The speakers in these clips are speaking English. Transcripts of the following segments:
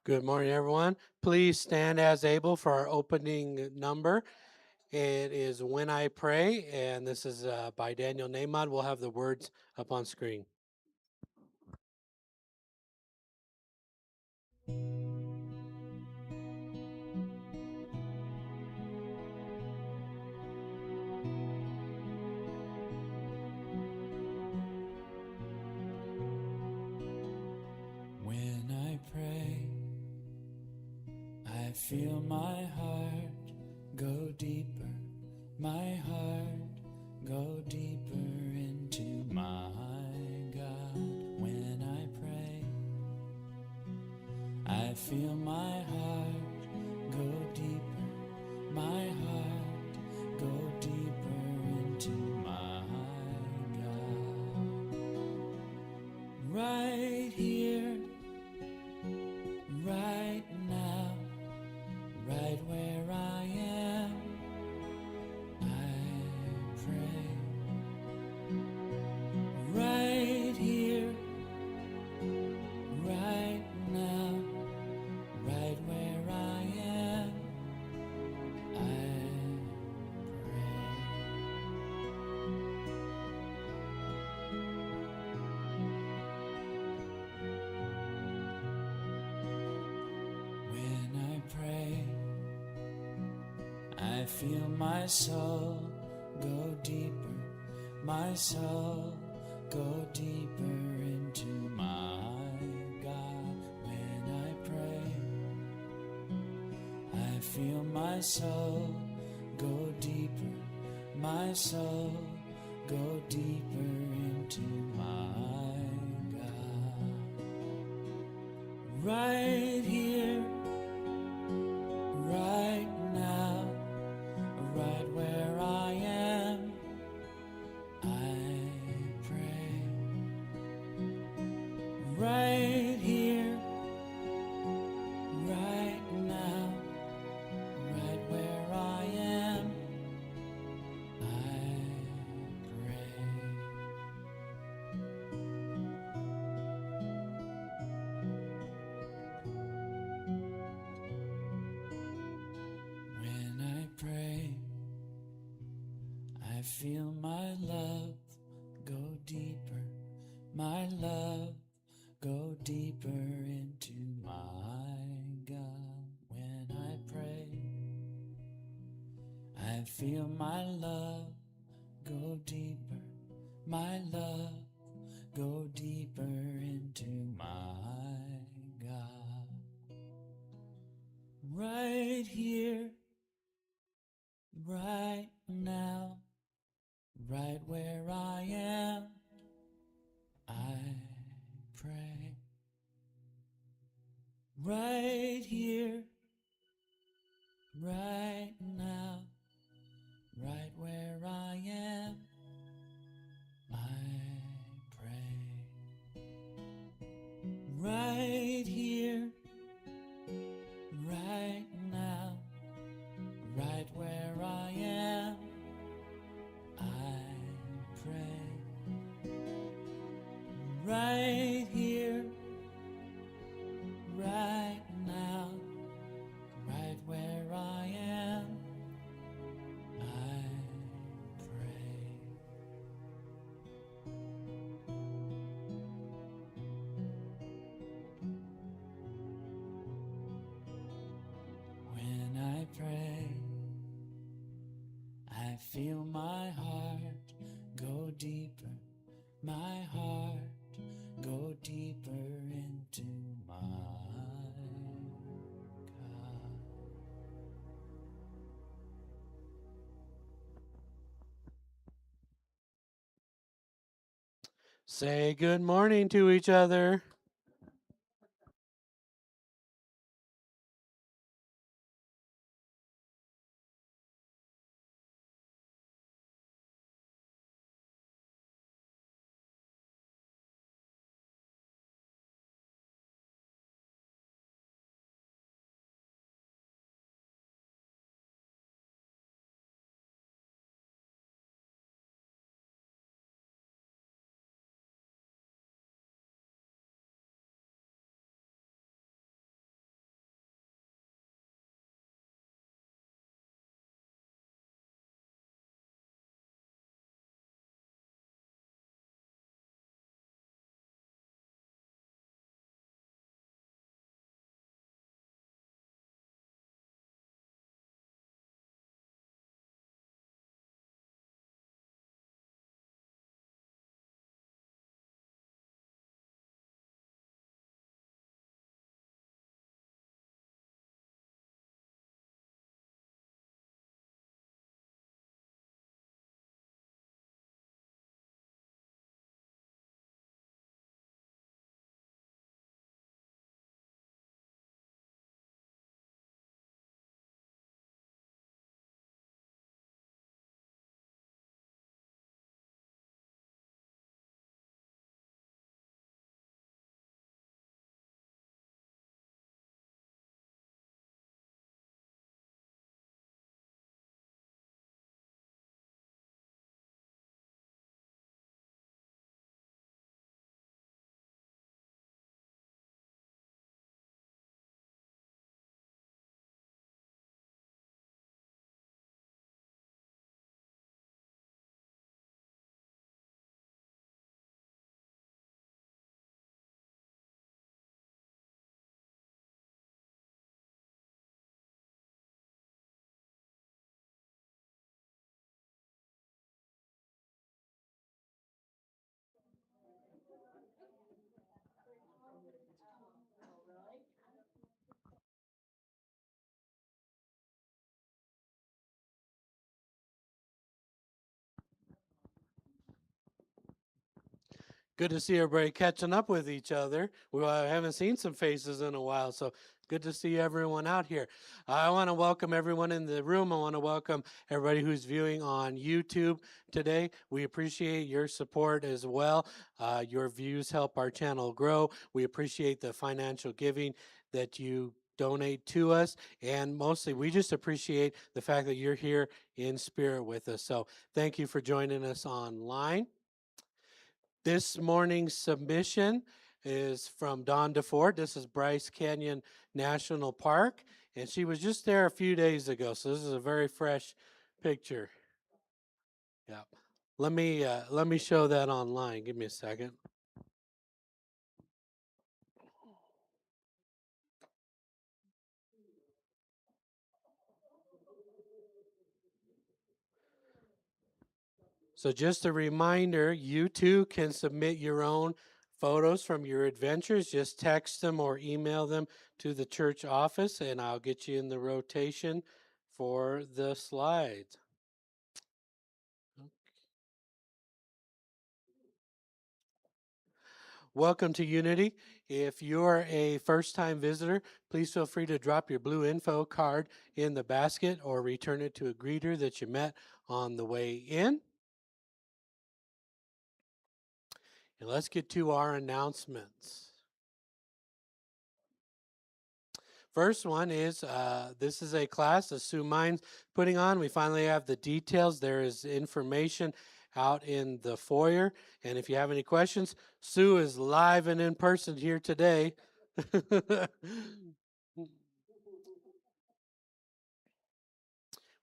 Good morning, everyone. Please stand as able for our opening number. It is When I Pray, and this is by Daniel Nahmod. We'll have the words up on screen. When I pray, I feel my heart go deeper, my heart go deeper into my God. When I pray, I feel my heart go deeper, my heart go deeper into my God. Right here, right now, right where I am, I pray. Right here, right now, right where I am, I pray. When I pray, I feel my soul go deeper, my soul go deeper into my God. When I pray, I feel my soul go deeper, my soul go deeper into my God. Right here, right now, right where I am, I pray. Right here, right now, right where I am, I pray. When I pray, I feel my love go deeper, my love go deeper into my God. When I pray, I feel my love go deeper, my love go deeper into my God. Right here, right now, right where I am, I pray. Right here, right now, right where I am, I pray. Right here, right now, right where I am, I pray. Right here, right now, right where I am, I pray. When I pray, I feel my heart go deeper, my heart go deeper into my God. Say good morning to each other. Good to see everybody catching up with each other. We haven't seen some faces in a while, so good to see everyone out here. I want to welcome everyone in the room. I want to welcome everybody who's viewing on YouTube today. We appreciate your support as well. Your views help our channel grow. We appreciate the financial giving that you donate to us, and mostly we just appreciate the fact that you're here in spirit with us. So thank you for joining us online. This morning's submission is from Dawn DeFord. This is Bryce Canyon National Park, and she was just there a few days ago, so this is a very fresh picture. Yeah. Let me show that online. Give me a second. So just a reminder, you too can submit your own photos from your adventures. Just text them or email them to the church office, and I'll get you in the rotation for the slides. Welcome to Unity. If you're a first-time visitor, please feel free to drop your blue info card in the basket or return it to a greeter that you met on the way in. And let's get to our announcements. First one is this is a class that Sue Mine's putting on. We finally have the details. There is information out in the foyer. And if you have any questions, Sue is live and in person here today.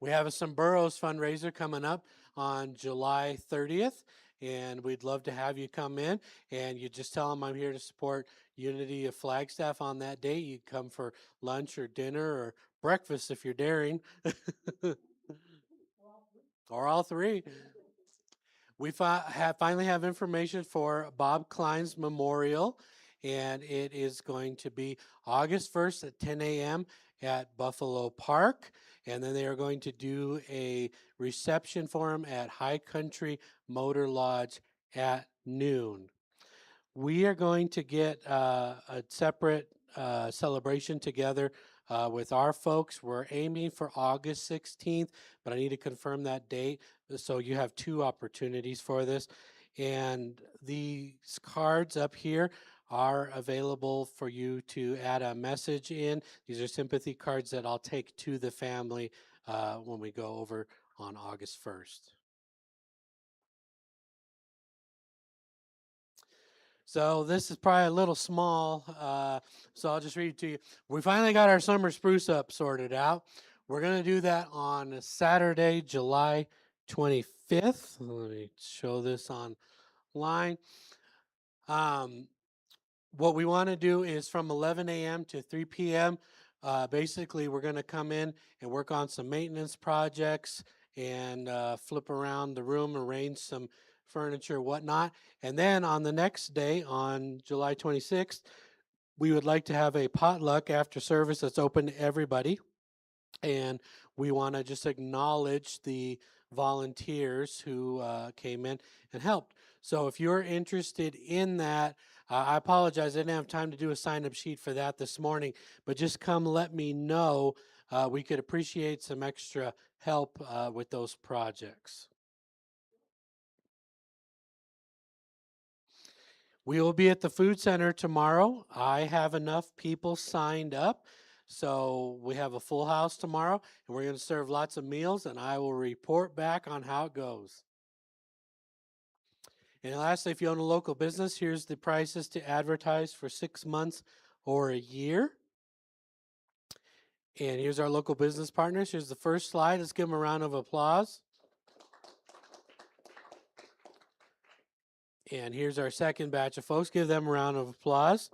We have a Some Burrows fundraiser coming up on July 30th, and we'd love to have you come in. And you just tell them I'm here to support Unity of Flagstaff on that day. You come for lunch or dinner or breakfast if you're daring, or all three. We finally have information for Bob Klein's memorial, and it is going to be August 1st at 10 a.m. at Buffalo Park. And then they are going to do a reception for him at High Country Motor Lodge at noon. We are going to get a separate celebration together with our folks. We're aiming for August 16th, but I need to confirm that date. So you have two opportunities for this. And these cards up here are available for you to add a message in. These are sympathy cards that I'll take to the family when we go over on August 1st. So this is probably a little small, so I'll just read it to you. We finally got our summer spruce up sorted out. We're going to do that on Saturday, July 25th. Let me show this online. What we want to do is from 11 a.m. to 3 p.m. Basically, we're going to come in and work on some maintenance projects and flip around the room, arrange some furniture, whatnot. And then on the next day, on July 26th, we would like to have a potluck after service that's open to everybody. And we want to just acknowledge the volunteers who came in and helped. So if you're interested in that, I apologize, I didn't have time to do a sign-up sheet for that this morning, but just come let me know. We could appreciate some extra help with those projects. We will be at the food center tomorrow. I have enough people signed up. So we have a full house tomorrow, and we're going to serve lots of meals, and I will report back on how it goes. And lastly, if you own a local business, here's the prices to advertise for 6 months or a year. And here's our local business partners. Here's the first slide. Let's give them a round of applause. And here's our second batch of folks. Give them a round of applause.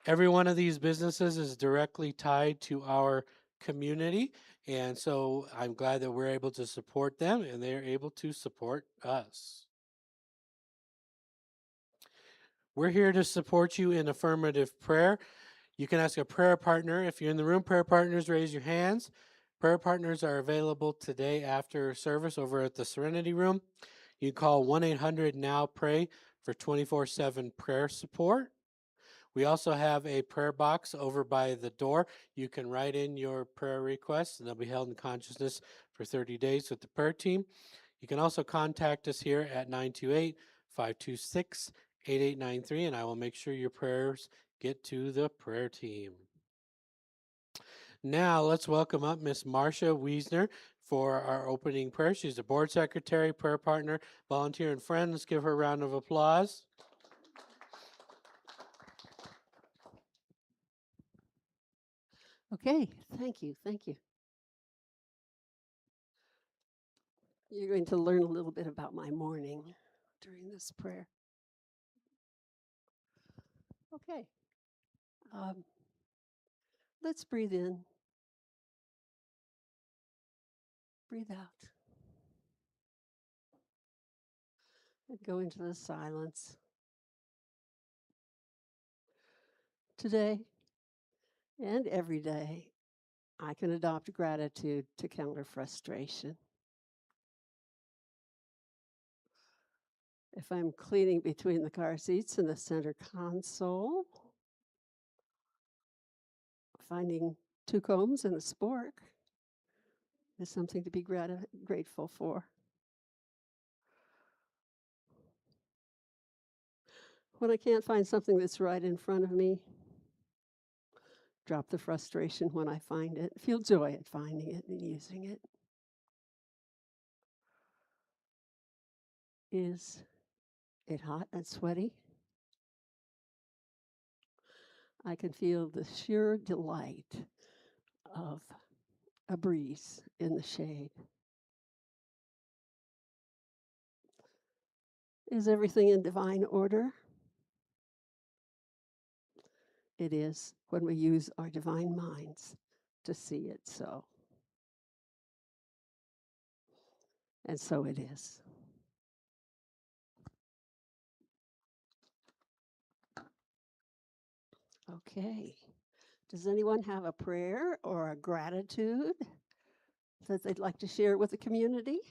Every one of these businesses is directly tied to our community. And so I'm glad that we're able to support them and they're able to support us. We're here to support you in affirmative prayer. You can ask a prayer partner. If you're in the room, prayer partners, raise your hands. Prayer partners are available today after service over at the Serenity Room. You can call 1-800-NOW-PRAY for 24/7 prayer support. We also have a prayer box over by the door. You can write in your prayer requests, and they'll be held in consciousness for 30 days with the prayer team. You can also contact us here at 928-526-8893, and I will make sure your prayers get to the prayer team. Now, let's welcome up Miss Marcia Wiesner for our opening prayer. She's a board secretary, prayer partner, volunteer, and friend. Let's give her a round of applause. Okay, thank you, thank you. You're going to learn a little bit about my morning during this prayer. Okay, let's breathe in, breathe out, and go into the silence. Today and every day, I can adopt gratitude to counter frustration. If I'm cleaning between the car seats and the center console, finding 2 combs and a spork is something to be grateful for. When I can't find something that's right in front of me, drop the frustration when I find it, feel joy at finding it and using it. Is it hot and sweaty? I can feel the sheer delight of a breeze in the shade. Is everything in divine order? It is when we use our divine minds to see it so. And so it is. Okay. Does anyone have a prayer or a gratitude that they'd like to share with the community?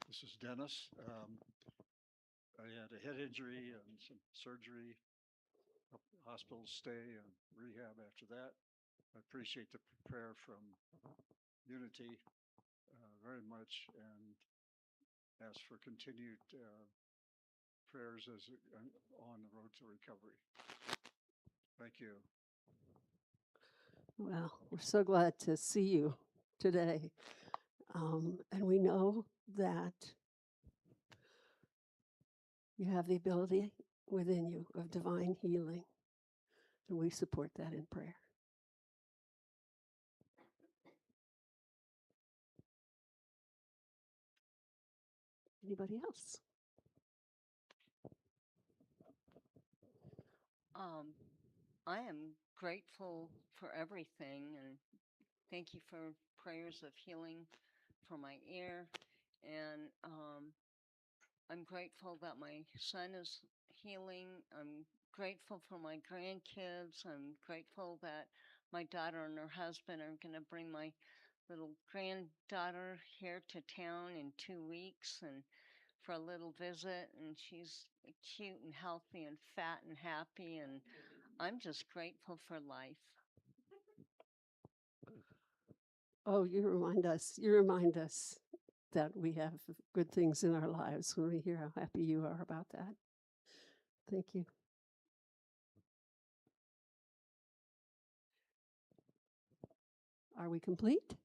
This is Dennis. I had a head injury and some surgery, hospital stay and rehab after that. I appreciate the prayer from Unity very much and ask for continued prayers as on the road to recovery. Thank you. Well, we're so glad to see you today. And we know that you have the ability within you of divine healing. And we support that in prayer. Anybody else? I am grateful for everything, and thank you for prayers of healing for my ear. And I'm grateful that my son is healing. I'm grateful for my grandkids. I'm grateful that my daughter and her husband are going to bring my little granddaughter here to town in 2 weeks and for a little visit. And she's cute and healthy and fat and happy. And I'm just grateful for life. Oh, you remind us that we have good things in our lives when we hear how happy you are about that. Thank you. Are we complete?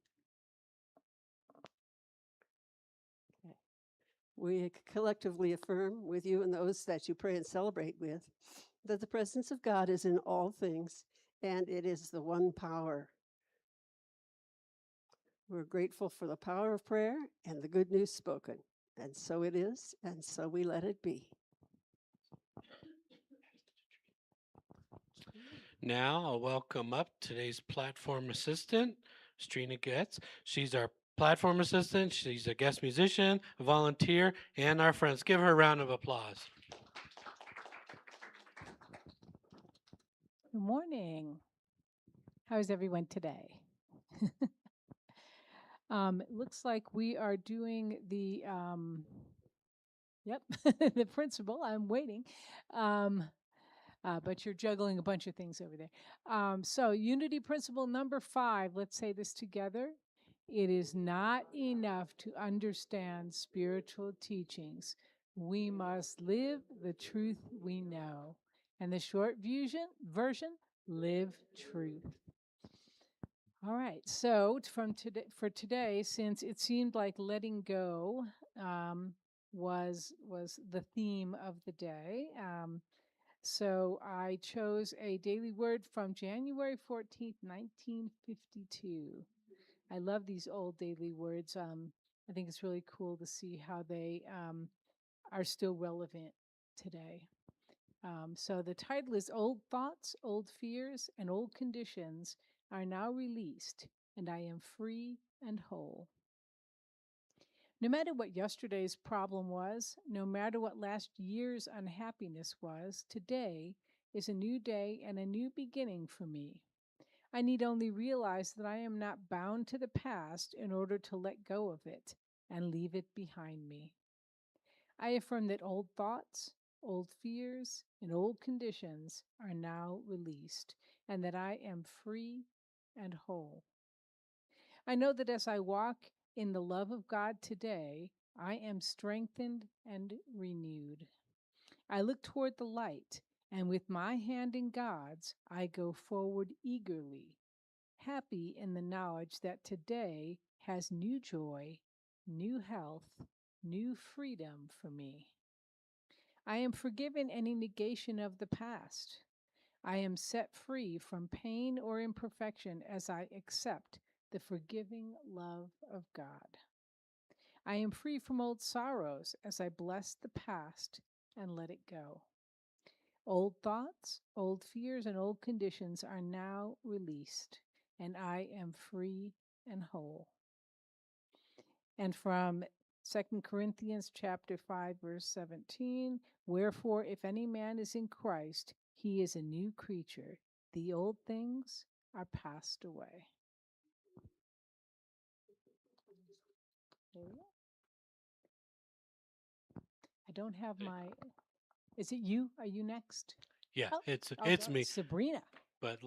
Okay. We collectively affirm with you and those that you pray and celebrate with that the presence of God is in all things and it is the one power. We're grateful for the power of prayer and the good news spoken. And so it is, and so we let it be. Now, I'll welcome up today's platform assistant, Sabrina Getz. She's our platform assistant. She's a guest musician, a volunteer, and our friends. Give her a round of applause. Good morning. How is everyone today? It looks like we are doing the, yep, the principle. I'm waiting. Um, but you're juggling a bunch of things over there. So, unity principle number 5, let's say this together. It is not enough to understand spiritual teachings. We must live the truth we know. And the short version, live truth. All right. So for today, since it seemed like letting go was the theme of the day, so I chose a daily word from January 14th, 1952. I love these old daily words. I think it's really cool to see how they are still relevant today. So the title is Old Thoughts, Old Fears, and Old Conditions Are Now Released, and I Am Free and Whole. No matter what yesterday's problem was, no matter what last year's unhappiness was, today is a new day and a new beginning for me. I need only realize that I am not bound to the past in order to let go of it and leave it behind me. I affirm that old thoughts, old fears, and old conditions are now released, and that I am free and whole. I know that as I walk in the love of God today, I am strengthened and renewed. I look toward the light, and with my hand in God's, I go forward eagerly, happy in the knowledge that today has new joy, new health, new freedom for me. I am forgiven any negation of the past. I am set free from pain or imperfection as I accept the forgiving love of God. I am free from old sorrows as I bless the past and let it go. Old thoughts, old fears, and old conditions are now released, and I am free and whole. And from 2 Corinthians chapter 5, verse 17, wherefore, if any man is in Christ, he is a new creature. The old things are passed away. There we go. I don't have my, is it you? Are you next? Yeah, Oh, it's me. Sabrina. But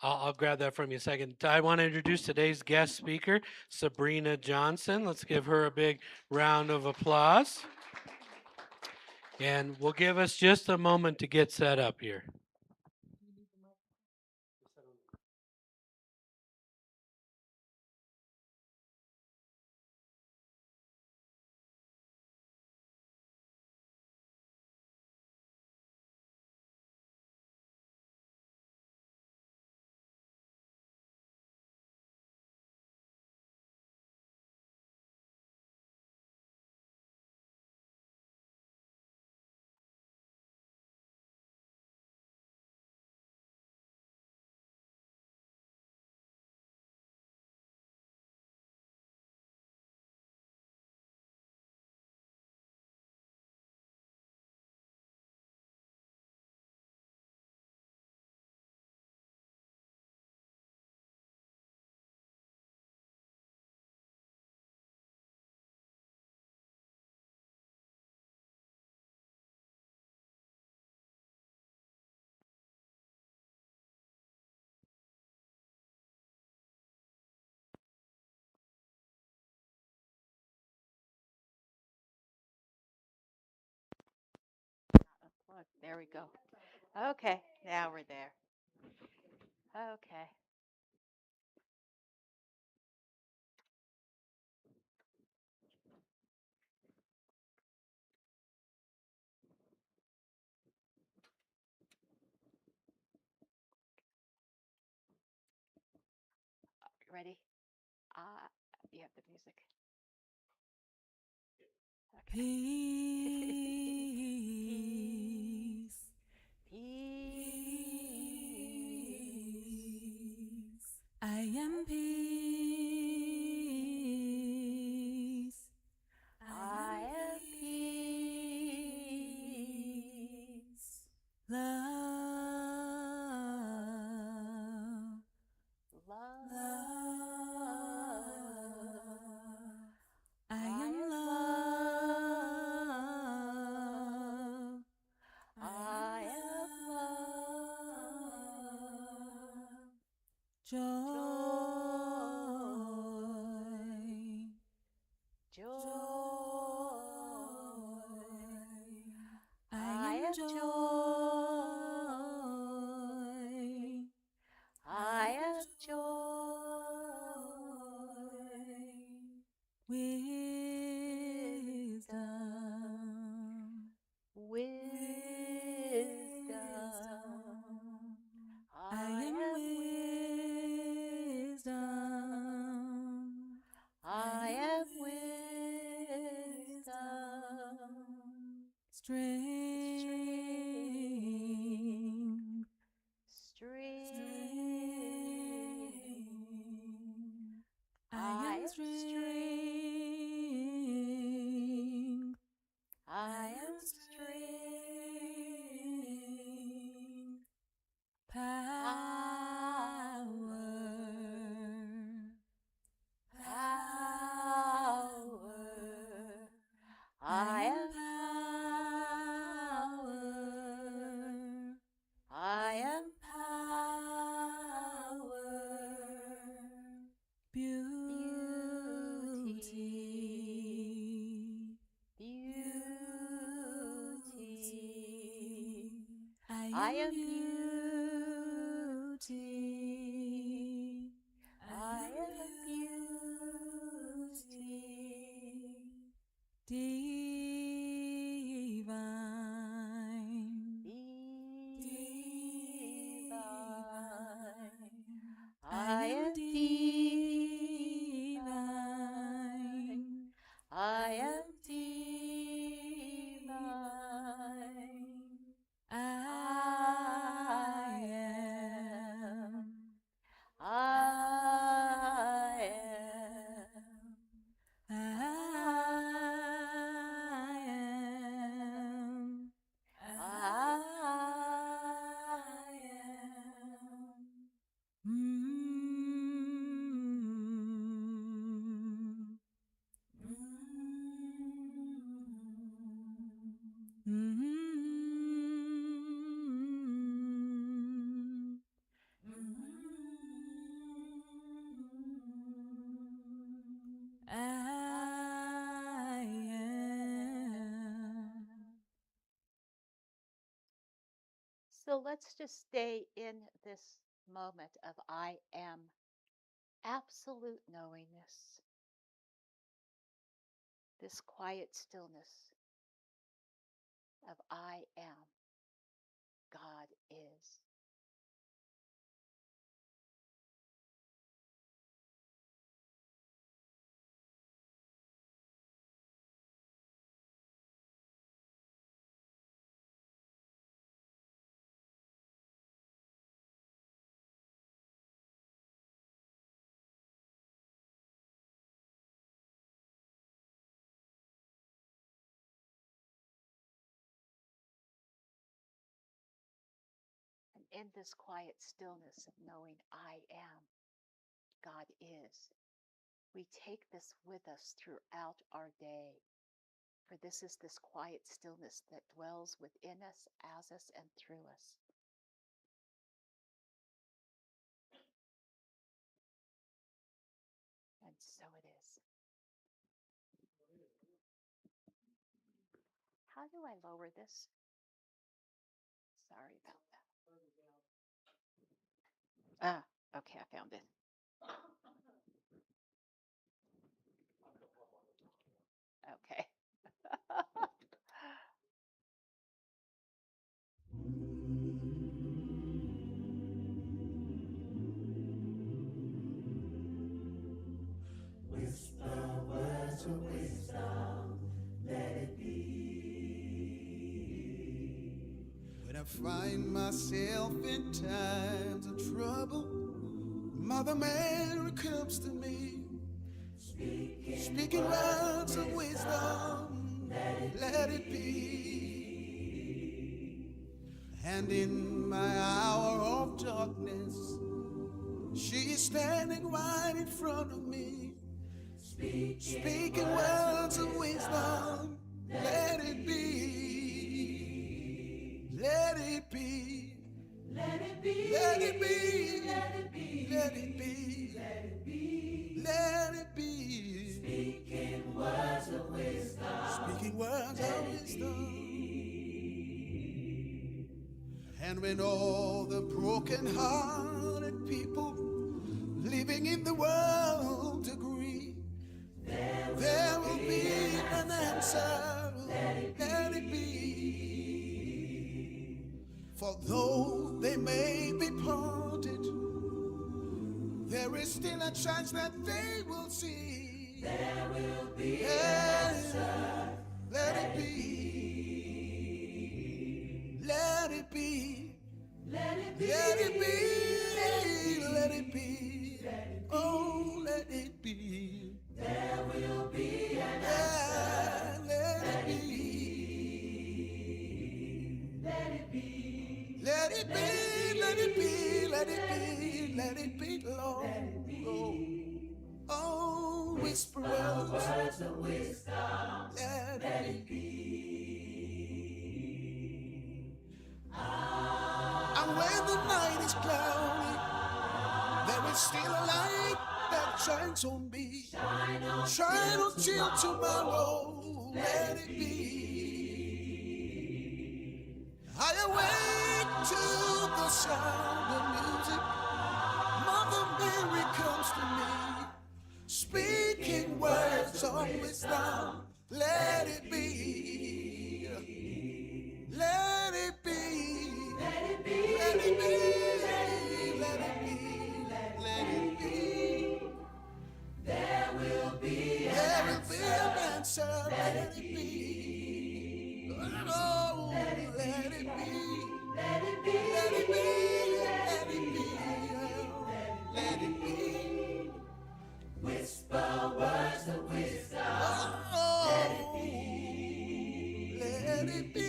I'll grab that from you in a second. I want to introduce today's guest speaker, Sabrina Johnson. Let's give her a big round of applause. And we'll give us just a moment to get set up here. Look, there we go. Okay, now we're there. Okay. Ready? You have the music. Okay. Peace. Peace. I am peace. I am peace. Love. Love. am joy. I am joy. Wisdom. Wisdom. I am wisdom. I am wisdom. Strength. Strength. I am strength. I am strength. Power. Power. I am power. I am power. Beauty. beauty. I am beauty. I am beauty. Divine. Divine. I am divine. I am divine. I am. I am. I am. I am. I am. So let's just stay in this moment of I am, absolute knowingness, this quiet stillness of I am, God is. And in this quiet stillness of knowing I am, God is, we take this with us throughout our day. For this is this quiet stillness that dwells within us, as us, and through us. And so it is. How do I lower this? Sorry about that. Okay, I found it. Okay. Whisper words of wisdom, let it be. When I find myself in times of trouble, Mother Mary comes to me, speaking words of wisdom, let it be. And in my hour of darkness, she is standing right in front of me, speaking words of wisdom, let it be, let it be, let it be, let it be, let it be, let it be, let it be, let it be, speaking words of wisdom, speaking words of wisdom. And when all the broken-hearted people living in the world agree, there will be an answer. Let it be. For though they may be parted, there is still a chance that they will see. There will be an answer. Let it be. Let it be. Let it be. Let it be. Let it be. Oh, let it be. There will be an answer. Let it be. Let it be. Let it be. Let it be. Let it be. Let it be, Lord. Oh, whisper words of wisdom. Let it be. And when the night is cloudy, there is still a light that shines on me. Shine until tomorrow. Let it be. I awake to the sound of music. Mother Mary comes to me, speaking words of wisdom. Let it be. Let it be. Let it be. Let it be. Let it be. Let it be. There will be an answer. Let it be. Oh, let it be. Let it be. Let it be. Let it be. Let it be. Whisper words of wisdom. Oh, let it be. Let it be.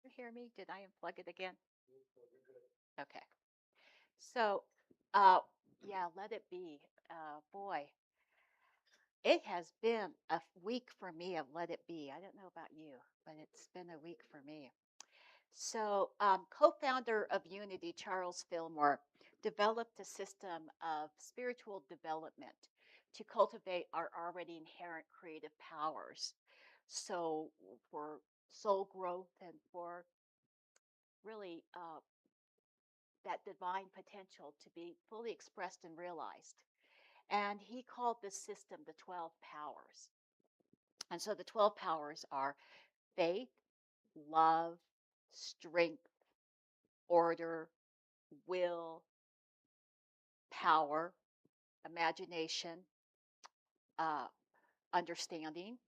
You hear me? Did I unplug it again? Okay. So, yeah, let it be. Boy, it has been a week for me of let it be. I don't know about you, but it's been a week for me. So, co-founder of Unity, Charles Fillmore, developed a system of spiritual development to cultivate our already inherent creative powers. So, for soul growth and for really that divine potential to be fully expressed and realized. And he called this system the 12 powers. And so the 12 powers are faith, love, strength, order, will, power, imagination, understanding,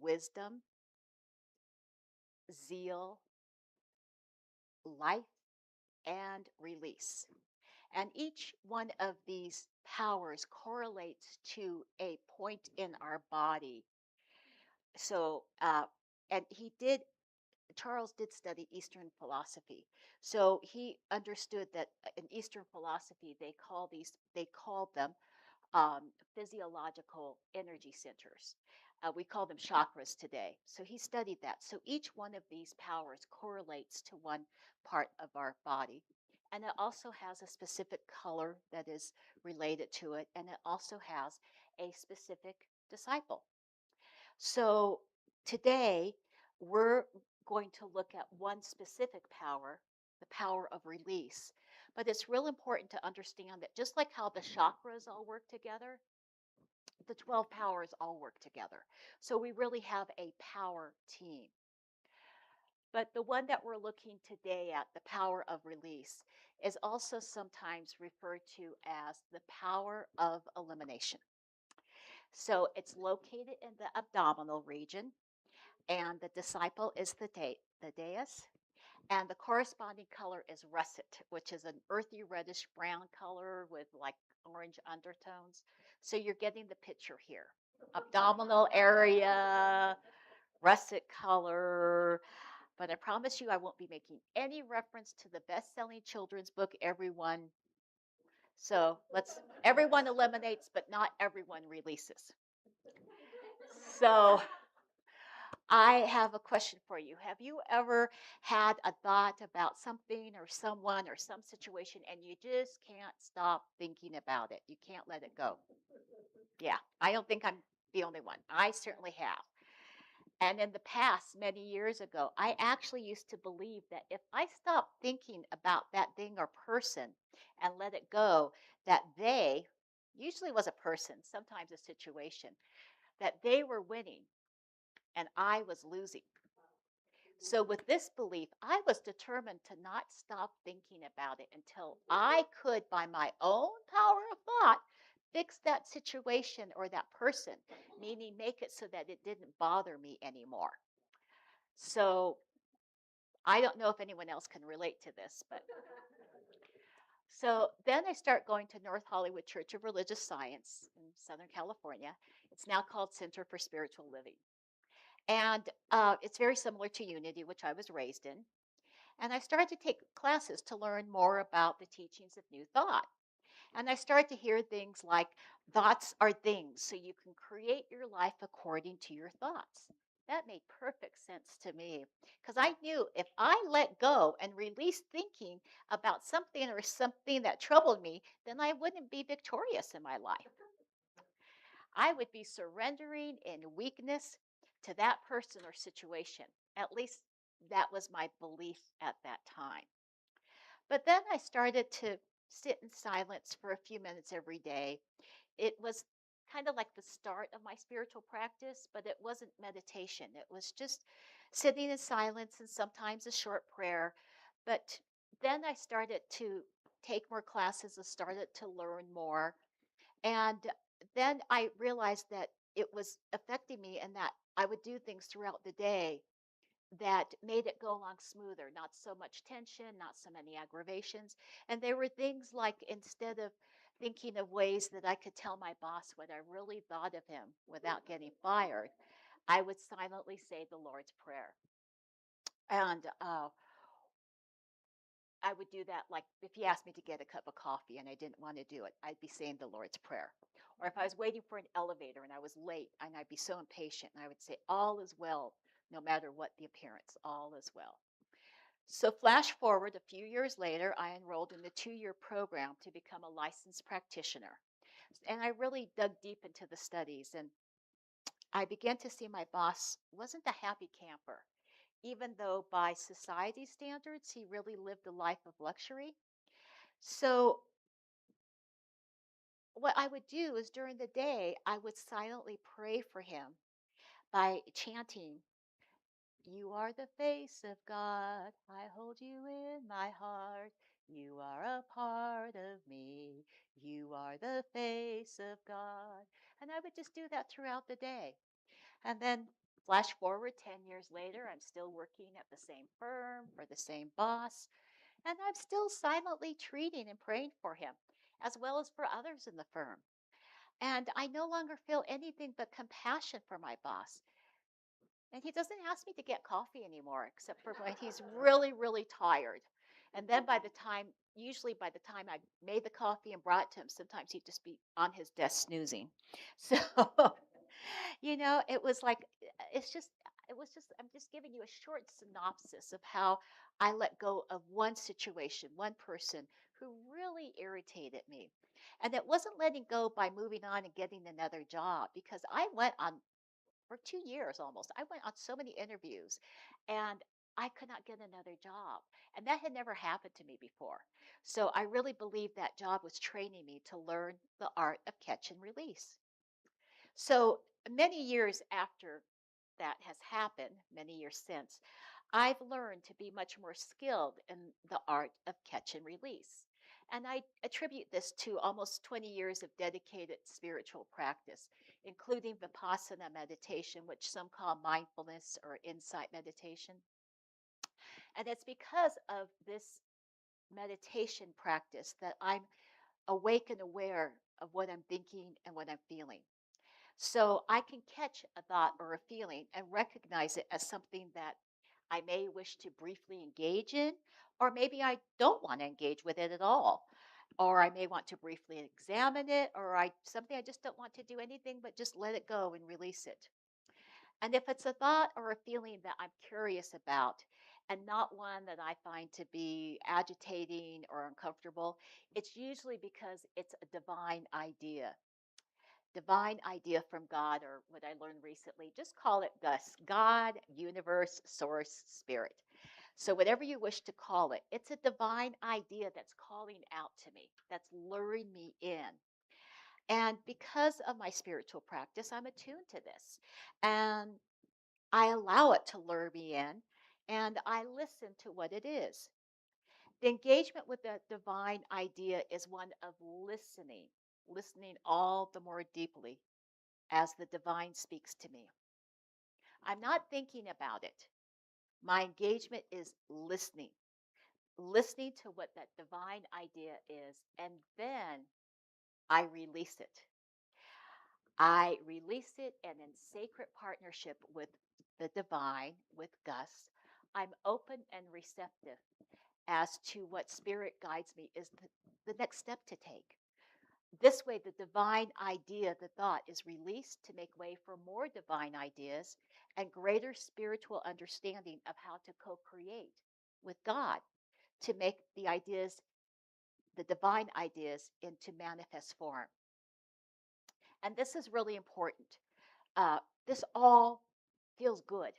wisdom, zeal, life, and release. And each one of these powers correlates to a point in our body. So, and Charles did study Eastern philosophy. So he understood that in Eastern philosophy, they called them physiological energy centers. We call them chakras today. So he studied that. So each one of these powers correlates to one part of our body. And it also has a specific color that is related to it. And it also has a specific disciple. So today we're going to look at one specific power, the power of release. But it's real important to understand that just like how the chakras all work together, the 12 powers all work together. So we really have a power team. But the one that we're looking today at, the power of release, is also sometimes referred to as the power of elimination. So it's located in the abdominal region, and the disciple is the dais, and the corresponding color is russet, which is an earthy reddish brown color with like orange undertones. So you're getting the picture here. Abdominal area, russet color. But I promise you I won't be making any reference to the best-selling children's book, Everyone. So everyone eliminates, but not everyone releases. So I have a question for you. Have you ever had a thought about something or someone or some situation and you just can't stop thinking about it? You can't let it go. Yeah, I don't think I'm the only one. I certainly have. And in the past, many years ago, I actually used to believe that if I stopped thinking about that thing or person and let it go, that they, usually was a person, sometimes a situation, that they were winning and I was losing. So, with this belief, I was determined to not stop thinking about it until I could, by my own power of thought, fix that situation or that person, meaning make it so that it didn't bother me anymore. So, I don't know if anyone else can relate to this, but so then I start going to North Hollywood Church of Religious Science in Southern California. It's now called Center for Spiritual Living. And it's very similar to Unity, which I was raised in. And I started to take classes to learn more about the teachings of New Thought. And I started to hear things like thoughts are things, so you can create your life according to your thoughts. That made perfect sense to me because I knew if I let go and release thinking about something or something that troubled me, then I wouldn't be victorious in my life. I would be surrendering in weakness to that person or situation. At least that was my belief at that time. But then I started to sit in silence for a few minutes every day. It was kind of like the start of my spiritual practice, but it wasn't meditation. It was just sitting in silence and sometimes a short prayer. But then I started to take more classes and started to learn more. And then I realized that it was affecting me and that I would do things throughout the day that made it go along smoother, not so much tension, not so many aggravations. And there were things like instead of thinking of ways that I could tell my boss what I really thought of him without getting fired, I would silently say the Lord's Prayer. And I would do that like if he asked me to get a cup of coffee and I didn't want to do it, I'd be saying the Lord's Prayer. Or if I was waiting for an elevator and I was late and I'd be so impatient, and I would say, all is well, no matter what the appearance, all is well. So, flash forward a few years later, I enrolled in the 2-year program to become a licensed practitioner. And I really dug deep into the studies, and I began to see my boss wasn't a happy camper. Even though by society standards, he really lived a life of luxury. So, what I would do is during the day, I would silently pray for him by chanting, you are the face of God. I hold you in my heart. You are a part of me. You are the face of God. And I would just do that throughout the day. And then flash forward 10 years later, I'm still working at the same firm for the same boss. And I'm still silently treating and praying for him, as well as for others in the firm. And I no longer feel anything but compassion for my boss. And he doesn't ask me to get coffee anymore, except for when he's really, really tired. And then usually by the time I made the coffee and brought it to him, sometimes he'd just be on his desk snoozing. So, it was like, I'm just giving you a short synopsis of how I let go of one situation, one person who really irritated me. And it wasn't letting go by moving on and getting another job because I went on for 2 years almost. I went on so many interviews and I could not get another job. And that had never happened to me before. So I really believe that job was training me to learn the art of catch and release. So many years after that has happened, many years since, I've learned to be much more skilled in the art of catch and release. And I attribute this to almost 20 years of dedicated spiritual practice, including Vipassana meditation, which some call mindfulness or insight meditation. And it's because of this meditation practice that I'm awake and aware of what I'm thinking and what I'm feeling. So I can catch a thought or a feeling and recognize it as something that I may wish to briefly engage in, or maybe I don't want to engage with it at all. Or I may want to briefly examine it, or something I just don't want to do anything but just let it go and release it. And if it's a thought or a feeling that I'm curious about and not one that I find to be agitating or uncomfortable, it's usually because it's a divine idea from God, or what I learned recently. Just call it Gus, God, universe, source, spirit. So, whatever you wish to call it, it's a divine idea that's calling out to me, that's luring me in. And because of my spiritual practice, I'm attuned to this. And I allow it to lure me in, and I listen to what it is. The engagement with the divine idea is one of listening all the more deeply as the divine speaks to me. I'm not thinking about it. My engagement is listening to what that divine idea is, and then I release it. I release it, and in sacred partnership with the divine, with Gus, I'm open and receptive as to what spirit guides me is the next step to take. This way, the divine idea, the thought, is released to make way for more divine ideas and greater spiritual understanding of how to co create with God to make the ideas, the divine ideas, into manifest form. And this is really important. Uh, this all feels good.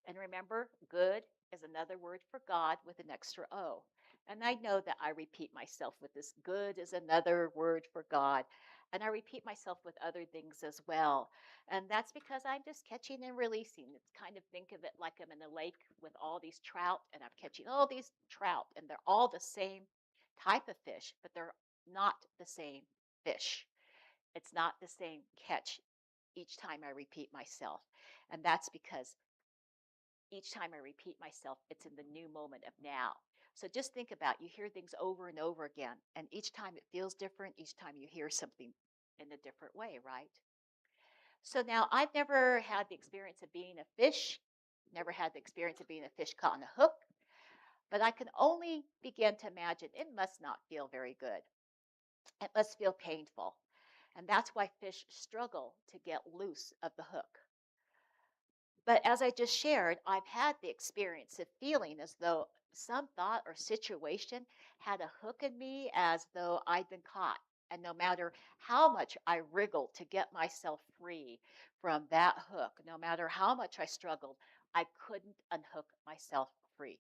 And remember, good is another word for God with an extra O. And I know that I repeat myself with this. Good is another word for God. And I repeat myself with other things as well. And that's because I'm just catching and releasing. It's kind of, think of it like I'm in a lake with all these trout, and I'm catching all these trout, and they're all the same type of fish, but they're not the same fish. It's not the same catch each time I repeat myself. And that's because each time I repeat myself, it's in the new moment of now. So just think about, you hear things over and over again, and each time it feels different, each time you hear something in a different way, right? So now I've never had the experience of being a fish, never had the experience of being a fish caught on a hook, but I can only begin to imagine it must not feel very good. It must feel painful. And that's why fish struggle to get loose of the hook. But as I just shared, I've had the experience of feeling as though some thought or situation had a hook in me, as though I'd been caught. And no matter how much I wriggled to get myself free from that hook, no matter how much I struggled, I couldn't unhook myself free.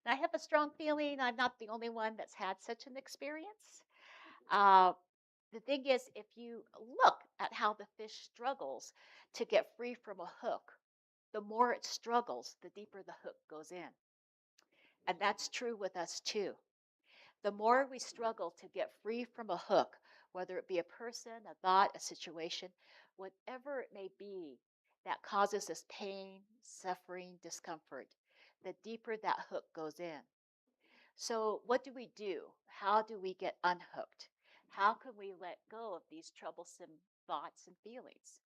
And I have a strong feeling I'm not the only one that's had such an experience. Uh, the thing is, if you look at how the fish struggles to get free from a hook, the more it struggles, the deeper the hook goes in. And that's true with us too. The more we struggle to get free from a hook, whether it be a person, a thought, a situation, whatever it may be that causes us pain, suffering, discomfort, the deeper that hook goes in. So, what do we do? How do we get unhooked? How can we let go of these troublesome thoughts and feelings?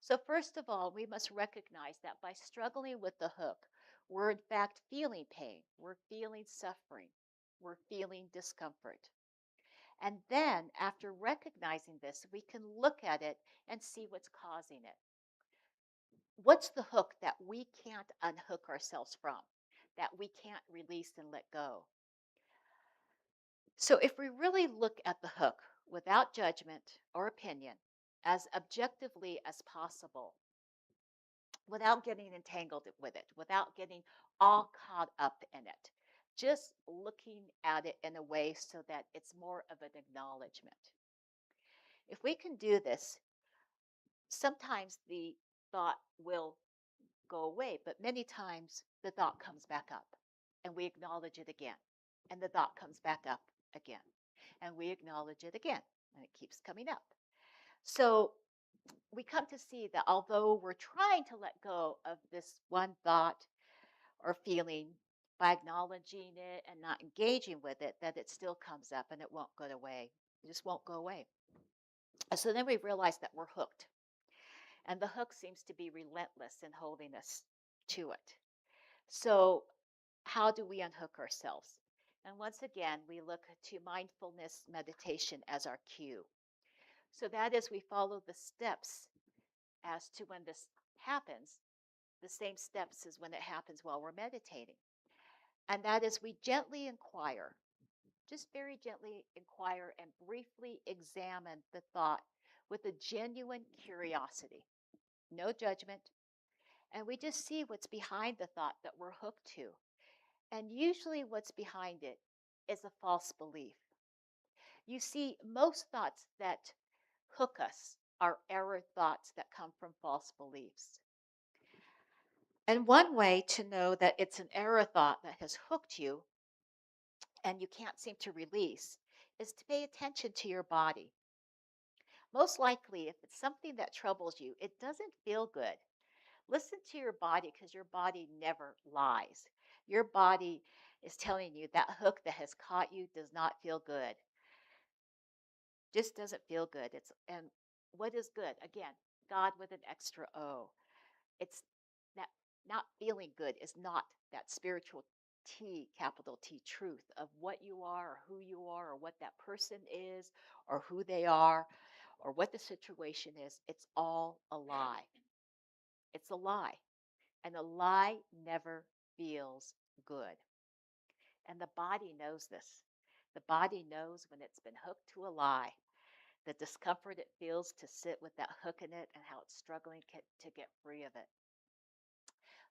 So, first of all, we must recognize that by struggling with the hook, we're in fact feeling pain, we're feeling suffering, we're feeling discomfort. And then, after recognizing this, we can look at it and see what's causing it. What's the hook that we can't unhook ourselves from, that we can't release and let go? So, if we really look at the hook without judgment or opinion, as objectively as possible, without getting entangled with it, without getting all caught up in it. Just looking at it in a way so that it's more of an acknowledgement. If we can do this, sometimes the thought will go away, but many times the thought comes back up and we acknowledge it again. And the thought comes back up again and we acknowledge it again and it keeps coming up. So we come to see that although we're trying to let go of this one thought or feeling by acknowledging it and not engaging with it, that it still comes up and it won't go away. It just won't go away. And so then we realize that we're hooked. And the hook seems to be relentless in holding us to it. So, how do we unhook ourselves? And once again, we look to mindfulness meditation as our cue. So that is, we follow the steps as to when this happens the same steps as when it happens while we're meditating. And that is we gently inquire, just very gently inquire and briefly examine the thought with a genuine curiosity, no judgment. And we just see what's behind the thought that we're hooked to. And usually what's behind it is a false belief. You see, most thoughts that hook us are error thoughts that come from false beliefs. And one way to know that it's an error thought that has hooked you and you can't seem to release is to pay attention to your body. Most likely, if it's something that troubles you, it doesn't feel good. Listen to your body because your body never lies. Your body is telling you that hook that has caught you does not feel good. Just doesn't feel good. And what is good? Again, God with an extra O. It's that not feeling good is not that spiritual T, capital T, truth of what you are or who you are or what that person is or who they are or what the situation is. It's all a lie. It's a lie. And a lie never feels good. And the body knows this. The body knows when it's been hooked to a lie, the discomfort it feels to sit with that hook in it and how it's struggling to get free of it.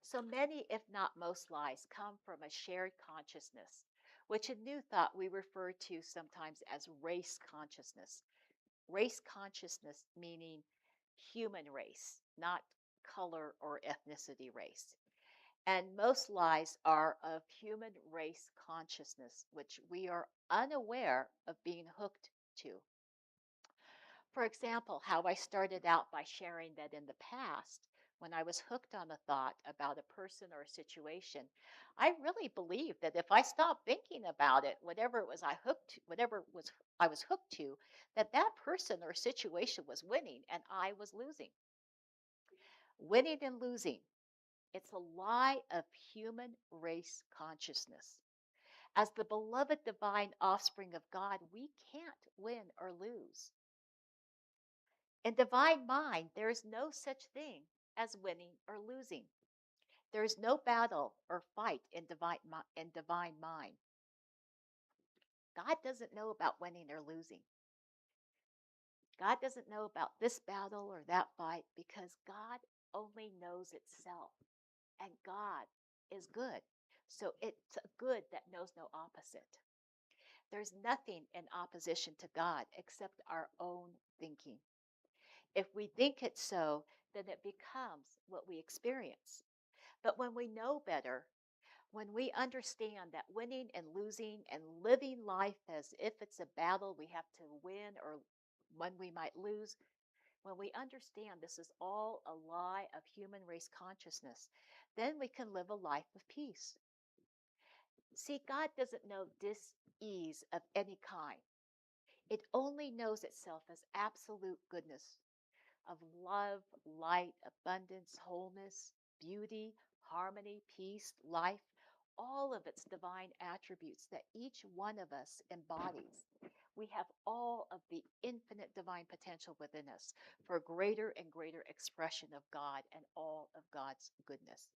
So many, if not most, lies come from a shared consciousness, which in New Thought we refer to sometimes as race consciousness. Race consciousness meaning human race, not color or ethnicity race. And most lies are of human race consciousness, which we are unaware of being hooked to. For example, how I started out by sharing that in the past, when I was hooked on a thought about a person or a situation, I really believed that if I stopped thinking about it, whatever it was I was hooked to, that that person or situation was winning and I was losing. Winning and losing. It's a lie of human race consciousness. As the beloved divine offspring of God, we can't win or lose. In divine mind, there is no such thing as winning or losing. There is no battle or fight in divine mind. God doesn't know about winning or losing. God doesn't know about this battle or that fight because God only knows itself. And God is good. So it's a good that knows no opposite. There's nothing in opposition to God except our own thinking. If we think it so, then it becomes what we experience. But when we know better, when we understand that winning and losing and living life as if it's a battle we have to win or when we might lose, when we understand this is all a lie of human race consciousness, then we can live a life of peace. See, God doesn't know dis-ease of any kind. It only knows itself as absolute goodness, of love, light, abundance, wholeness, beauty, harmony, peace, life, all of its divine attributes that each one of us embodies. We have all of the infinite divine potential within us for greater and greater expression of God and all of God's goodness.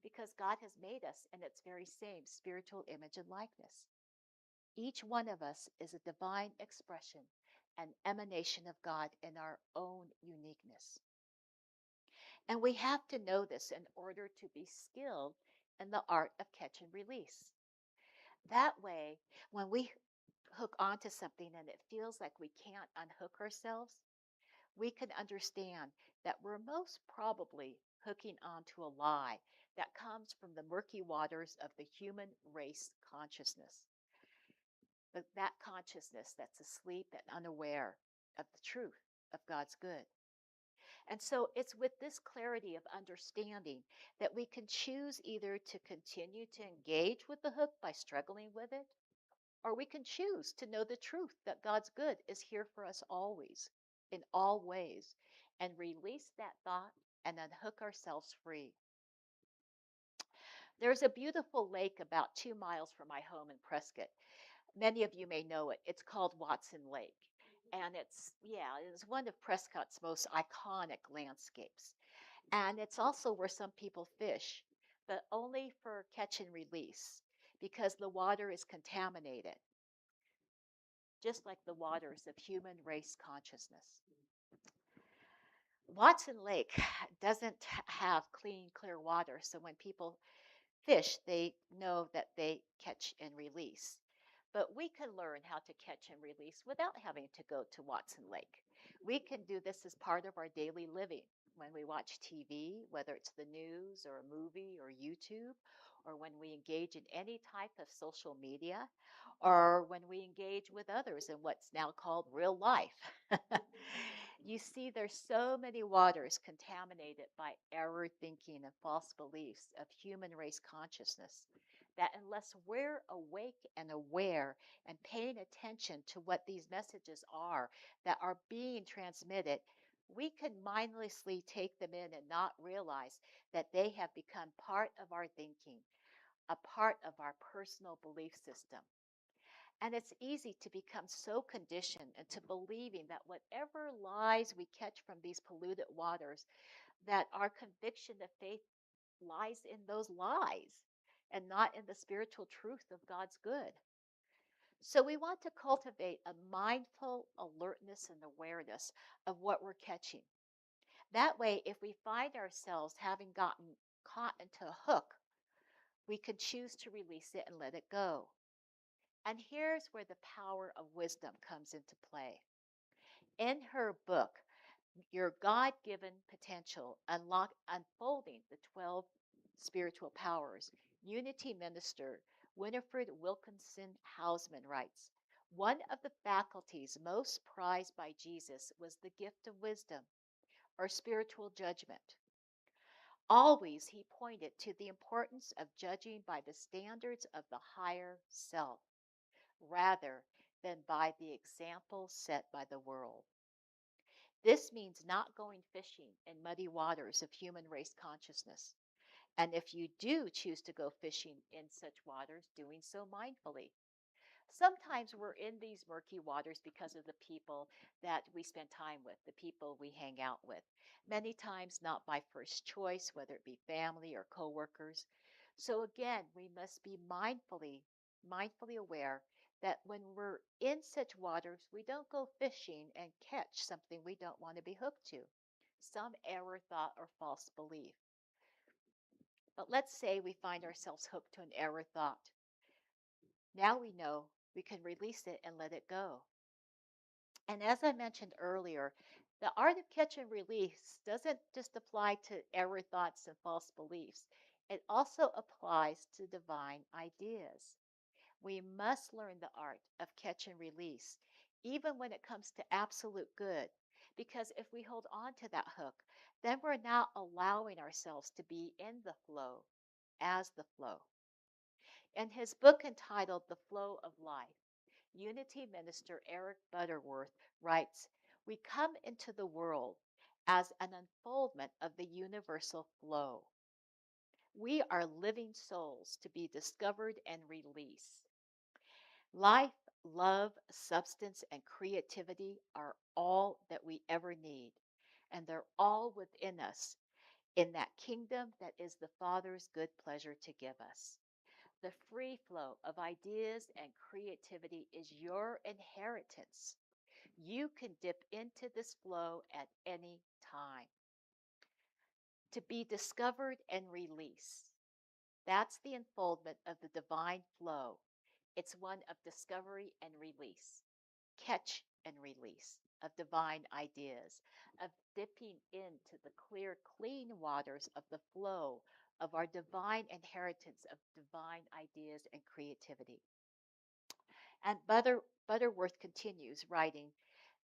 Because God has made us in its very same spiritual image and likeness. Each one of us is a divine expression, an emanation of God in our own uniqueness. And we have to know this in order to be skilled in the art of catch and release. That way, when we hook onto something and it feels like we can't unhook ourselves, we can understand that we're most probably hooking onto a lie that comes from the murky waters of the human race consciousness. But that consciousness that's asleep and unaware of the truth of God's good. And so it's with this clarity of understanding that we can choose either to continue to engage with the hook by struggling with it, or we can choose to know the truth that God's good is here for us always, in all ways, and release that thought and unhook ourselves free. There's a beautiful lake about 2 miles from my home in Prescott. Many of you may know it. It's called Watson Lake. And it's one of Prescott's most iconic landscapes. And it's also where some people fish, but only for catch and release because the water is contaminated, just like the waters of human race consciousness. Watson Lake doesn't have clean, clear water, so when people fish, they know that they catch and release. But we can learn how to catch and release without having to go to Watson Lake. We can do this as part of our daily living when we watch TV, whether it's the news or a movie or YouTube, or when we engage in any type of social media, or when we engage with others in what's now called real life. You see, there's so many waters contaminated by error thinking and false beliefs of human race consciousness that unless we're awake and aware and paying attention to what these messages are that are being transmitted, we can mindlessly take them in and not realize that they have become part of our thinking, a part of our personal belief system. And it's easy to become so conditioned into believing that whatever lies we catch from these polluted waters, that our conviction of faith lies in those lies and not in the spiritual truth of God's good. So we want to cultivate a mindful alertness and awareness of what we're catching. That way, if we find ourselves having gotten caught into a hook, we can choose to release it and let it go. And here's where the power of wisdom comes into play. In her book, Your God Given Potential Unfolding the 12 Spiritual Powers, Unity Minister Winifred Wilkinson Hausman writes, one of the faculties most prized by Jesus was the gift of wisdom, or spiritual judgment. Always he pointed to the importance of judging by the standards of the higher self, rather than by the example set by the world. This means not going fishing in muddy waters of human race consciousness. And if you do choose to go fishing in such waters, doing so mindfully. Sometimes we're in these murky waters because of the people that we spend time with, the people we hang out with. Many times not by first choice, whether it be family or coworkers. So again, we must be mindfully aware that when we're in such waters, we don't go fishing and catch something we don't want to be hooked to, some error thought or false belief. But let's say we find ourselves hooked to an error thought. Now we know we can release it and let it go. And as I mentioned earlier, the art of catch and release doesn't just apply to error thoughts and false beliefs, it also applies to divine ideas. We must learn the art of catch and release, even when it comes to absolute good, because if we hold on to that hook, then we're not allowing ourselves to be in the flow as the flow. In his book entitled The Flow of Life, Unity Minister Eric Butterworth writes, we come into the world as an unfoldment of the universal flow. We are living souls to be discovered and released. Life, love, substance, and creativity are all that we ever need, and they're all within us in that kingdom that is the Father's good pleasure to give us. The free flow of ideas and creativity is your inheritance. You can dip into this flow at any time. To be discovered and released. That's the unfoldment of the divine flow. It's one of discovery and release, catch and release of divine ideas, of dipping into the clear, clean waters of the flow of our divine inheritance of divine ideas and creativity. And Butterworth continues writing,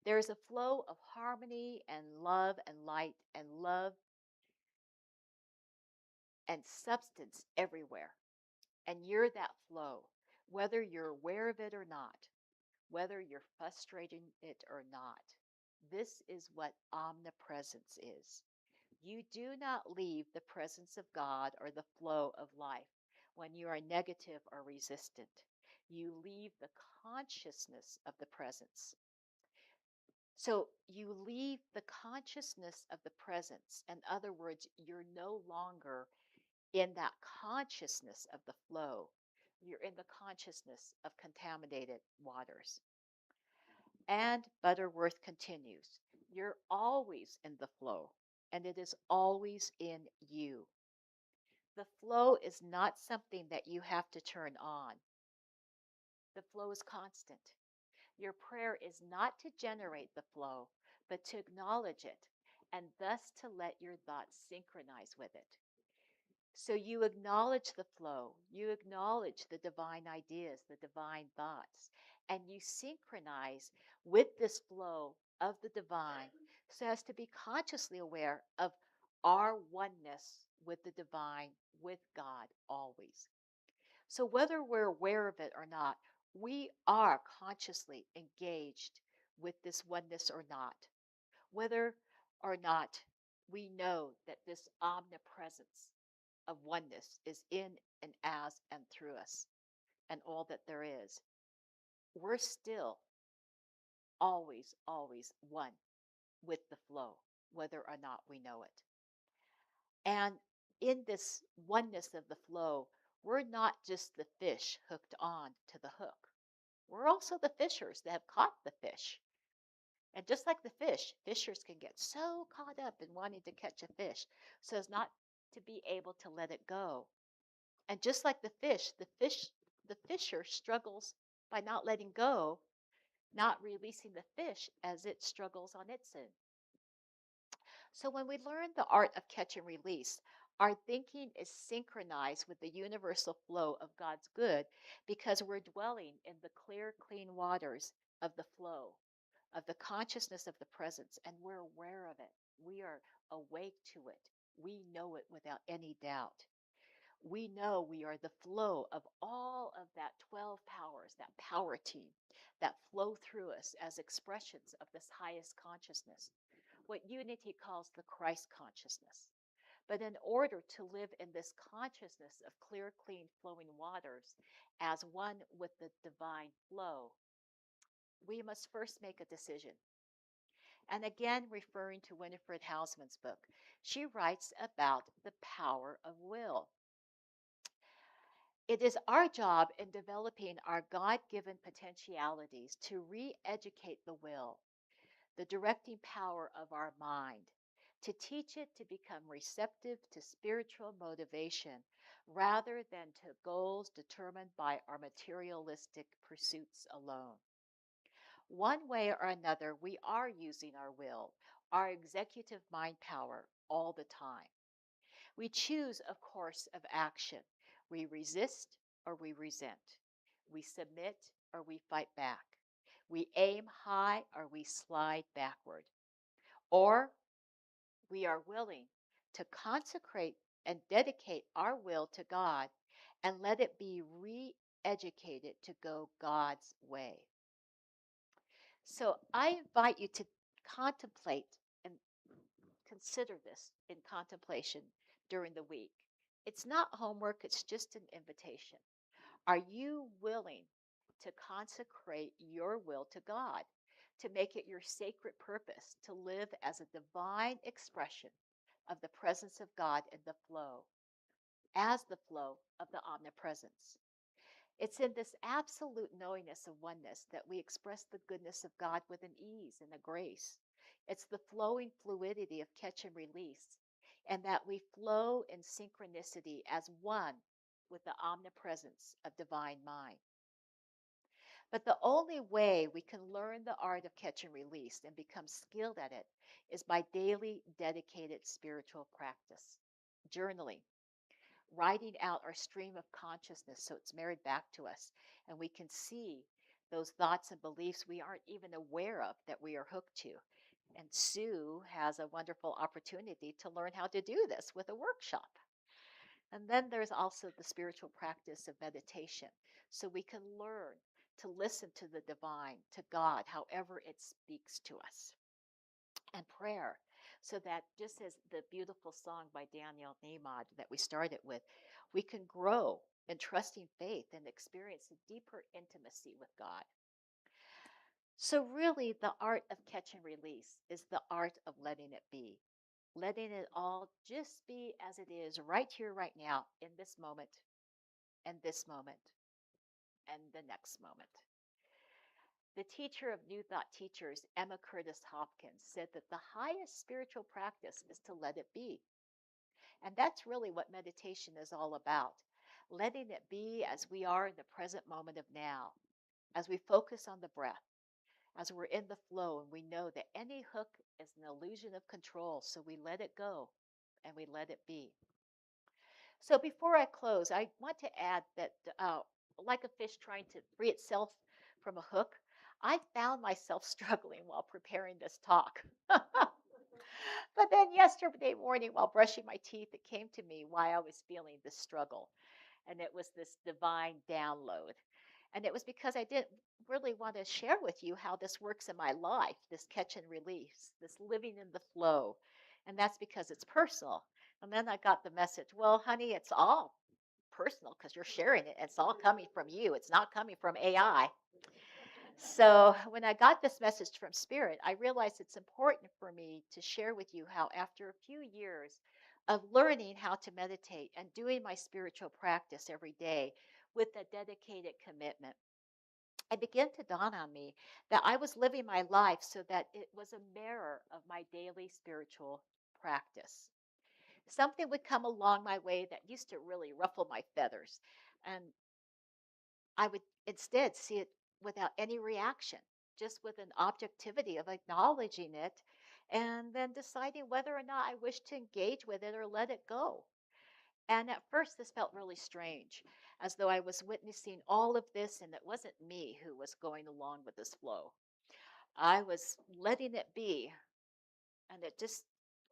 there is a flow of harmony and light and love and substance everywhere. And you're that flow, whether you're aware of it or not, whether you're frustrating it or not. This is what omnipresence is. You do not leave the presence of God or the flow of life when you are negative or resistant. You leave the consciousness of the presence. So you leave the consciousness of the presence. In other words, you're no longer in that consciousness of the flow. You're in the consciousness of contaminated waters. And Butterworth continues, you're always in the flow, and it is always in you. The flow is not something that you have to turn on. The flow is constant. Your prayer is not to generate the flow, but to acknowledge it, and thus to let your thoughts synchronize with it. So you acknowledge the flow, you acknowledge the divine ideas, the divine thoughts, and you synchronize with this flow of the divine so as to be consciously aware of our oneness with the divine, with God always. So whether we're aware of it or not, we are consciously engaged with this oneness or not. Whether or not we know that this omnipresence of oneness is in and as and through us and all that there is, we're still always, always one with the flow, whether or not we know it. And in this oneness of the flow, we're not just the fish hooked on to the hook. We're also the fishers that have caught the fish. And just like the fish, fishers can get so caught up in wanting to catch a fish so as not to be able to let it go. And just like the fisher struggles by not letting go, not releasing the fish as it struggles on its end. So when we learn the art of catch and release, our thinking is synchronized with the universal flow of God's good because we're dwelling in the clear, clean waters of the flow, of the consciousness of the presence, and we're aware of it. We are awake to it. We know it without any doubt. We know we are the flow of all of that 12 powers, that power team that flow through us as expressions of this highest consciousness, what Unity calls the Christ consciousness. But in order to live in this consciousness of clear, clean, flowing waters as one with the divine flow, we must first make a decision. And again, referring to Winifred Hausman's book, she writes about the power of will. It is our job in developing our God given potentialities to re educate the will, the directing power of our mind, to teach it to become receptive to spiritual motivation rather than to goals determined by our materialistic pursuits alone. One way or another, we are using our will, our executive mind power, all the time. We choose a course of action. We resist or we resent. We submit or we fight back. We aim high or we slide backward. Or we are willing to consecrate and dedicate our will to God and let it be re educated to go God's way. So I invite you to contemplate and consider this in contemplation during the week. It's not homework, it's just an invitation. Are you willing to consecrate your will to God, to make it your sacred purpose to live as a divine expression of the presence of God in the flow, as the flow of the omnipresence? It's in this absolute knowingness of oneness that we express the goodness of God with an ease and a grace. It's the flowing fluidity of catch and release, and that we flow in synchronicity as one with the omnipresence of divine mind. But the only way we can learn the art of catch and release and become skilled at it is by daily dedicated spiritual practice, journaling, writing out our stream of consciousness so it's married back to us and we can see those thoughts and beliefs we aren't even aware of that we are hooked to. And Sue has a wonderful opportunity to learn how to do this with a workshop. And then there's also the spiritual practice of meditation, so we can learn to listen to the divine, to God, however it speaks to us. And prayer, so that just as the beautiful song by Daniel Nahmod that we started with, we can grow in trusting faith and experience a deeper intimacy with God. So, really, the art of catch and release is the art of letting it be, letting it all just be as it is right here, right now, in this moment, and this moment, and the next moment. The teacher of New Thought teachers, Emma Curtis Hopkins, said that the highest spiritual practice is to let it be. And that's really what meditation is all about, letting it be as we are in the present moment of now, as we focus on the breath, as we're in the flow, and we know that any hook is an illusion of control, so we let it go and we let it be. So before I close, I want to add that, like a fish trying to free itself from a hook, I found myself struggling while preparing this talk. But then yesterday morning, while brushing my teeth, it came to me why I was feeling this struggle. And it was this divine download. And it was because I didn't really want to share with you how this works in my life, this catch and release, this living in the flow. And that's because it's personal. And then I got the message, well, honey, it's all personal because you're sharing it. It's all coming from you. It's not coming from AI. So when I got this message from Spirit, I realized it's important for me to share with you how, after a few years of learning how to meditate and doing my spiritual practice every day with a dedicated commitment, it began to dawn on me that I was living my life so that it was a mirror of my daily spiritual practice. Something would come along my way that used to really ruffle my feathers, and I would instead see it without any reaction, just with an objectivity of acknowledging it and then deciding whether or not I wish to engage with it or let it go. And at first, this felt really strange, as though I was witnessing all of this and it wasn't me who was going along with this flow. I was letting it be, and it just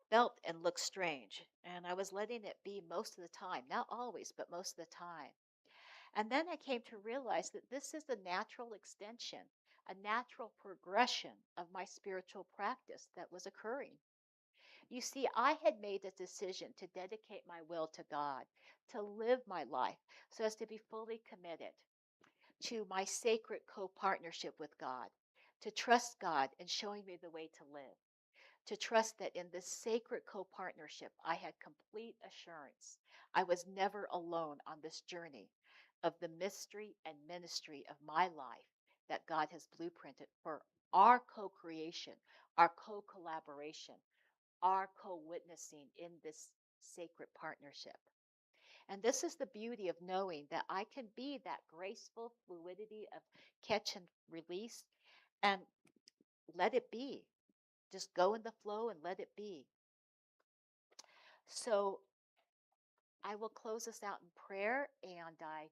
felt and looked strange. And I was letting it be most of the time, not always, but most of the time. And then I came to realize that this is the natural extension, a natural progression of my spiritual practice that was occurring. You see, I had made a decision to dedicate my will to God, to live my life so as to be fully committed to my sacred co partnership with God, to trust God in showing me the way to live, to trust that in this sacred co partnership, I had complete assurance I was never alone on this journey of the mystery and ministry of my life that God has blueprinted for our co creation, our co collaboration, our co witnessing in this sacred partnership. And this is the beauty of knowing that I can be that graceful fluidity of catch and release and let it be. Just go in the flow and let it be. So I will close us out in prayer, and I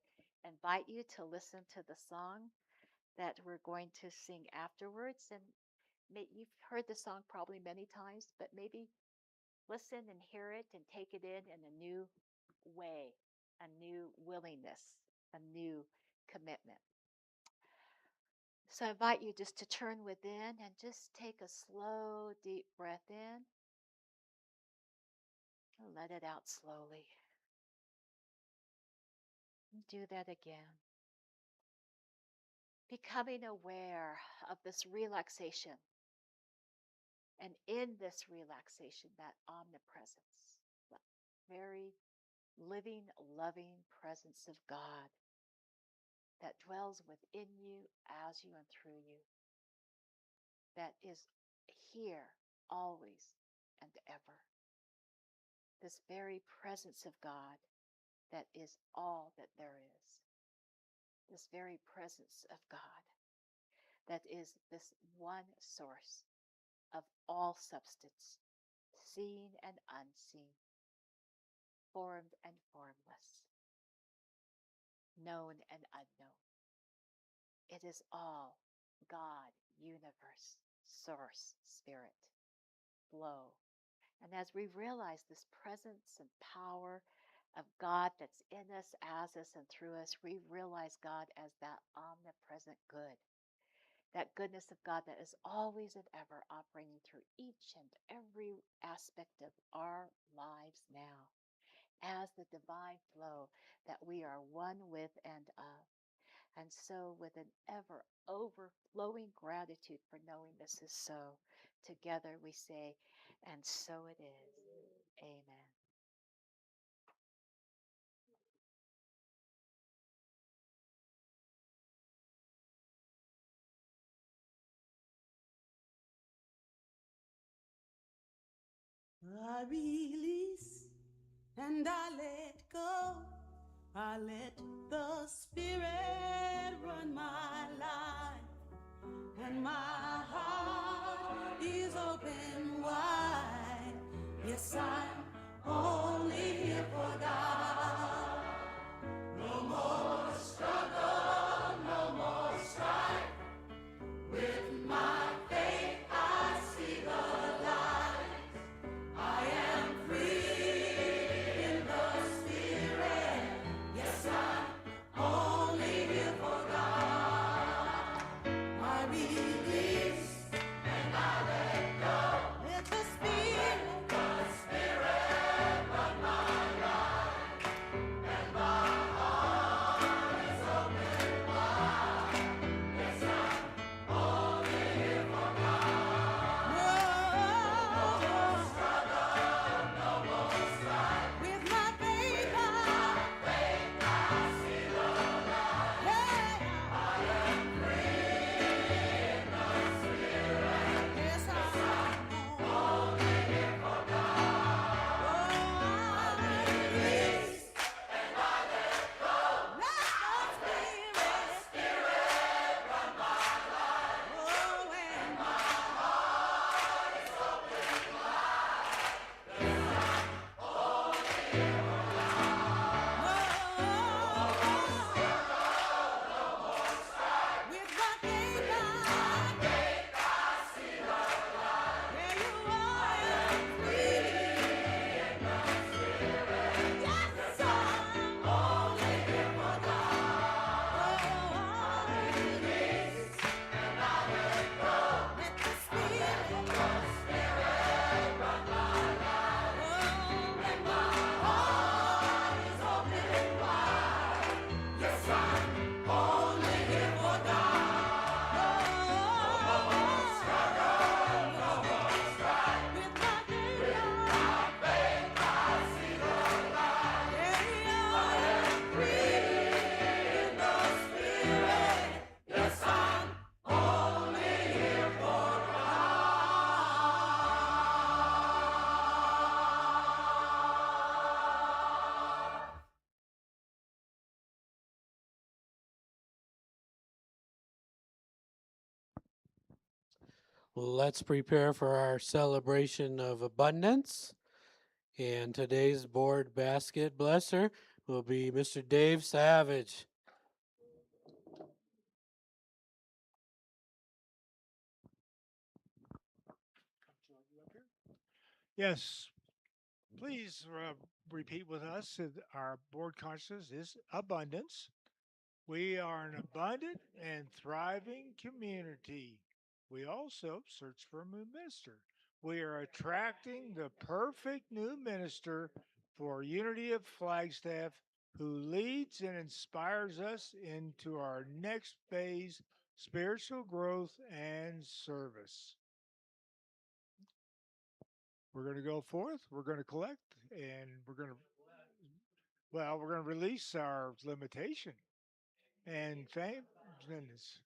invite you to listen to the song that we're going to sing afterwards. And you've heard the song probably many times, but maybe listen and hear it and take it in a new way, a new willingness, a new commitment. So I invite you just to turn within and just take a slow, deep breath in and let it out slowly. And do that again. Becoming aware of this relaxation. And in this relaxation, that omnipresence, the very living, loving presence of God that dwells within you, as you, and through you, that is here always and ever. This very presence of God that is all that there is. This very presence of God that is this one source of all substance, seen and unseen, formed and formless, known and unknown. It is all God, universe, source, spirit, flow. And as we realize this presence and power of God that's in us, as us, and through us, we realize God as that omnipresent good. That goodness of God that is always and ever operating through each and every aspect of our lives now, as the divine flow that we are one with and of. And so, with an ever overflowing gratitude for knowing this is so, together we say, and so it is. Amen. I release and I let go. I let the Spirit run my life, and my heart is open wide. Yes, I'm only here for God. No more struggle, no more strife. With my faith, I see the light. I am free in the Spirit. Yes, I'm only here for God. I release and I let go. Let the Spirit run my life, and my heart is open wide. Yes, I'm only here for God. No more struggle, no more strife. With my faith, I see the light. Yeah. I am free in the Spirit. Yes, I'm only here for God. Oh, I release and I let go. Let the Spirit run my life. Oh, and my heart is open wide. Yes, I'm only here for God. No more struggle, no more strife. With my faith, I see the light. There you are. I am free in the Spirit. Yes, I'm only here for God. Oh, I release and I let go. Let the Spirit run my life. Oh, and my heart is open wide. Yes, I'm only here for God. No more struggle, no more strife. With my faith, I see the light. I am free in the Spirit. Yes, I'm only here for God. Let's prepare for our celebration of abundance. And today's board basket blesser will be Mr. Dave Savage. Yes, please repeat with us that our board consciousness is abundance. We are an abundant and thriving community. We also search for a new minister. We are attracting the perfect new minister for Unity of Flagstaff who leads and inspires us into our next phase spiritual growth and service. We're going to go forth, we're going to collect, and we're going to release our limitation. And goodness.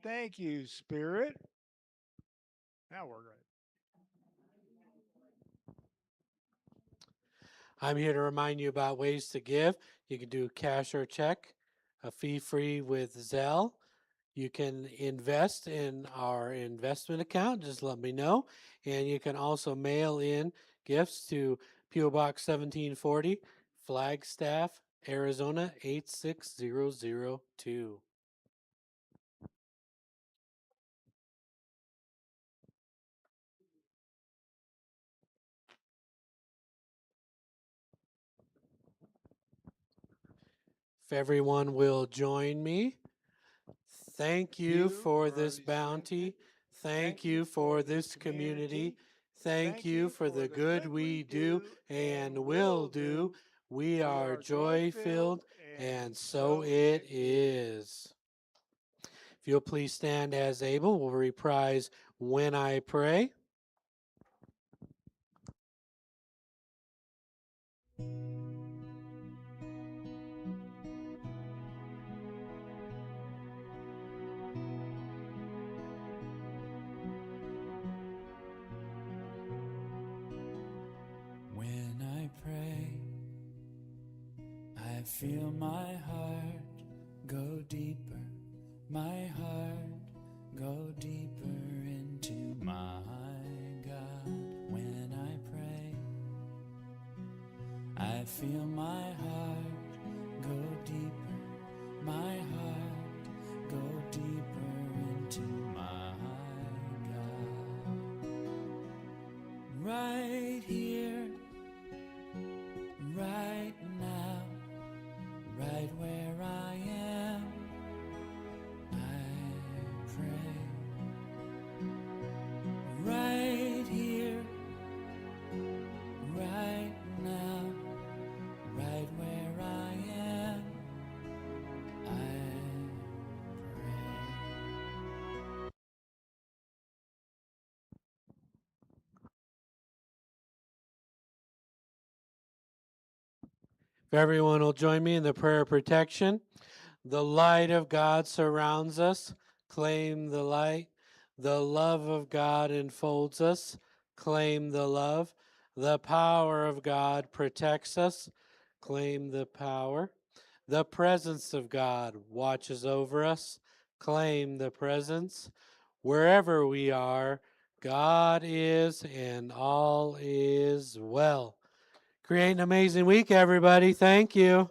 Thank you, Spirit. Now we're good. I'm here to remind you about ways to give. You can do cash or check, a fee-free with Zelle. You can invest in our investment account. Just let me know. And you can also mail in gifts to P.O. Box 1740, Flagstaff, Arizona 86002. If everyone will join me. Thank you for this bounty. Thank you for this community. Thank you for the good we do and will do. We are joy filled, and so it is. If you'll please stand as able, we'll reprise When I Pray. When I pray, I feel my heart go deeper, my heart go deeper into my God. When I pray, I feel my heart go deeper, my heart go deeper into my God. Right here, right now, right where I am, I pray. Right here, right now, right where I am, I pray. If everyone will join me in the prayer of protection. The light of God surrounds us. Claim the light. The love of God enfolds us. Claim the love. The power of God protects us. Claim the power. The presence of God watches over us. Claim the presence. Wherever we are, God is and all is well. Create an amazing week, everybody. Thank you.